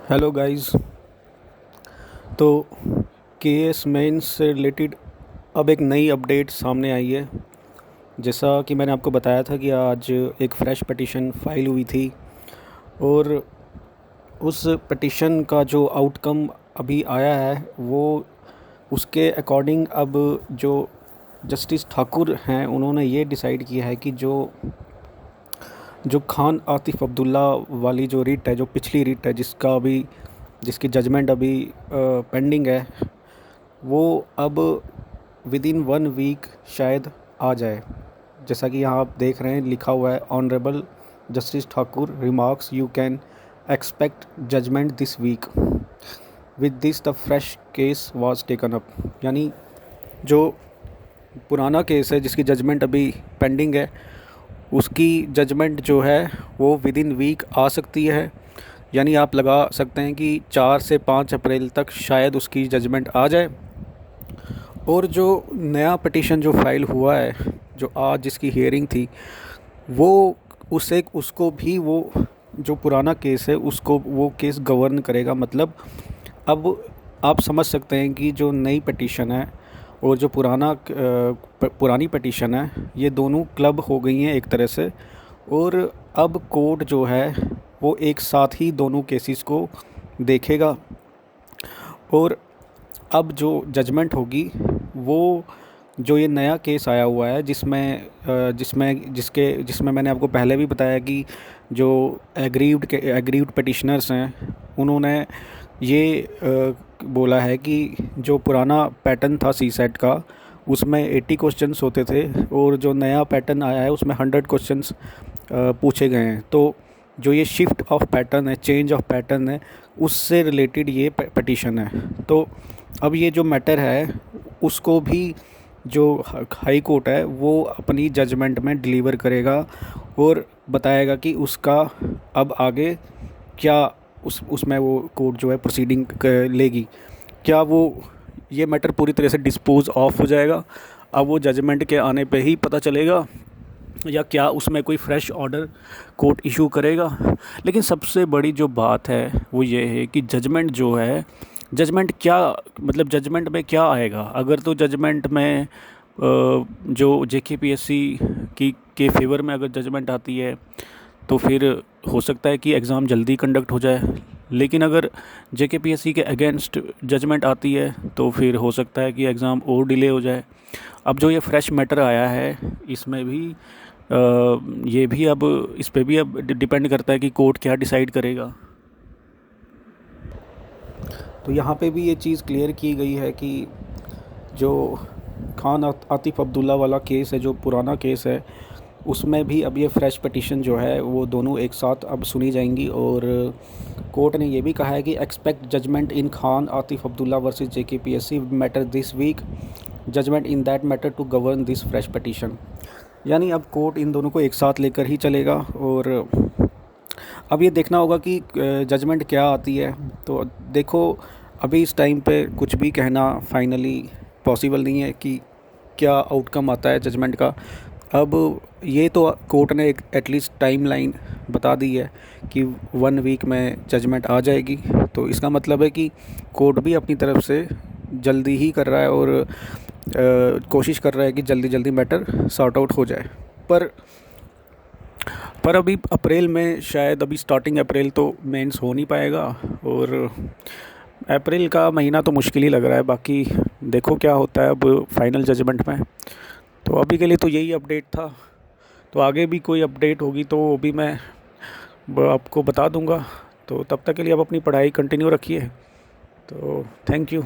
Hello guys. तो KS mains से related अब एक नई अपडेट सामने आई है। जैसा कि मैंने आपको बताया था कि आज एक फ़्रेश पिटीशन फाइल हुई थी और उस पिटीशन का जो आउटकम अभी आया है वो उसके अकॉर्डिंग अब जो जस्टिस ठाकुर हैं उन्होंने ये डिसाइड किया है कि जो जो खान आतिफ़ अब्दुल्ला वाली जो रिट है, जो पिछली रिट है जिसकी जजमेंट अभी पेंडिंग है, वो अब विद इन 1 वीक शायद आ जाए। जैसा कि यहाँ आप देख रहे हैं लिखा हुआ है, honourable justice Thakur remarks you can expect judgment this week, with this the fresh case was taken up. यानी जो पुराना केस है जिसकी जजमेंट अभी पेंडिंग है, उसकी जजमेंट जो है वो विद इन वीक आ सकती है। यानी आप लगा सकते हैं कि 4 से 5 अप्रैल तक शायद उसकी जजमेंट आ जाए। और जो नया पिटीशन जो फाइल हुआ है, जो आज जिसकी हियरिंग थी, वो उसको भी वो जो पुराना केस है उसको वो केस गवर्न करेगा। मतलब अब आप समझ सकते हैं कि जो नई पिटीशन है और जो पुरानी पिटीशन है, ये दोनों क्लब हो गई हैं एक तरह से। और अब कोर्ट जो है वो एक साथ ही दोनों केसेस को देखेगा और अब जो जजमेंट होगी वो जो ये नया केस आया हुआ है जिसमें मैंने आपको पहले भी बताया कि जो एग्रीव्ड पिटिशनर्स हैं उन्होंने ये बोला है कि जो पुराना पैटर्न था सी सेट का उसमें 80 क्वेश्चंस होते थे और जो नया पैटर्न आया है उसमें 100 क्वेश्चंस पूछे गए हैं। तो जो ये शिफ्ट ऑफ पैटर्न है, चेंज ऑफ पैटर्न है, उससे रिलेटेड ये पिटीशन है। तो अब ये जो मैटर है उसको भी जो हाई कोर्ट है वो अपनी जजमेंट में डिलीवर करेगा और बताएगा कि उसका अब आगे क्या उसमें वो कोर्ट जो है प्रोसीडिंग लेगी। क्या वो ये मैटर पूरी तरह से डिस्पोज ऑफ हो जाएगा, अब वो जजमेंट के आने पे ही पता चलेगा, या क्या उसमें कोई फ्रेश ऑर्डर कोर्ट इशू करेगा। लेकिन सबसे बड़ी जो बात है वो ये है कि जजमेंट जो है, जजमेंट क्या मतलब जजमेंट में क्या आएगा। अगर तो जजमेंट में जो जेकेपीएससी की के फेवर में अगर जजमेंट आती है तो फिर हो सकता है कि एग्ज़ाम जल्दी कंडक्ट हो जाए। लेकिन अगर जेकेपीएससी के अगेंस्ट जजमेंट आती है तो फिर हो सकता है कि एग्ज़ाम और डिले हो जाए। अब जो ये फ्रेश मैटर आया है इसमें भी ये भी अब इस पे भी अब डिपेंड करता है कि कोर्ट क्या डिसाइड करेगा। तो यहाँ पे भी ये चीज़ क्लियर की गई है कि जो खान आतिफ़ अब्दुल्ला वाला केस है, जो पुराना केस है, उसमें भी अब ये फ्रेश पिटीशन जो है वो दोनों एक साथ अब सुनी जाएंगी। और कोर्ट ने ये भी कहा है कि expect judgment in Khan Atif Abdullah versus JKPSC matter this week, judgment in that matter to govern this fresh petition. यानी अब कोर्ट इन दोनों को एक साथ लेकर ही चलेगा और अब ये देखना होगा कि जजमेंट क्या आती है। तो देखो, अभी इस टाइम पे कुछ भी कहना फाइनली पॉसिबल नहीं है कि क्या आउटकम आता है जजमेंट का। अब ये तो कोर्ट ने एक एटलीस्ट टाइमलाइन बता दी है कि 1 वीक में जजमेंट आ जाएगी। तो इसका मतलब है कि कोर्ट भी अपनी तरफ से जल्दी ही कर रहा है और कोशिश कर रहा है कि जल्दी जल्दी मैटर सॉर्ट आउट हो जाए। पर अभी अप्रैल में शायद, अभी स्टार्टिंग अप्रैल तो मेंस हो नहीं पाएगा और अप्रैल का महीना तो मुश्किल ही लग रहा है। बाकी देखो क्या होता है अब फाइनल जजमेंट में। तो अभी के लिए तो यही अपडेट था। तो आगे भी कोई अपडेट होगी तो वो भी मैं आपको बता दूंगा। तो तब तक के लिए आप अपनी पढ़ाई कंटिन्यू रखिए। तो थैंक यू।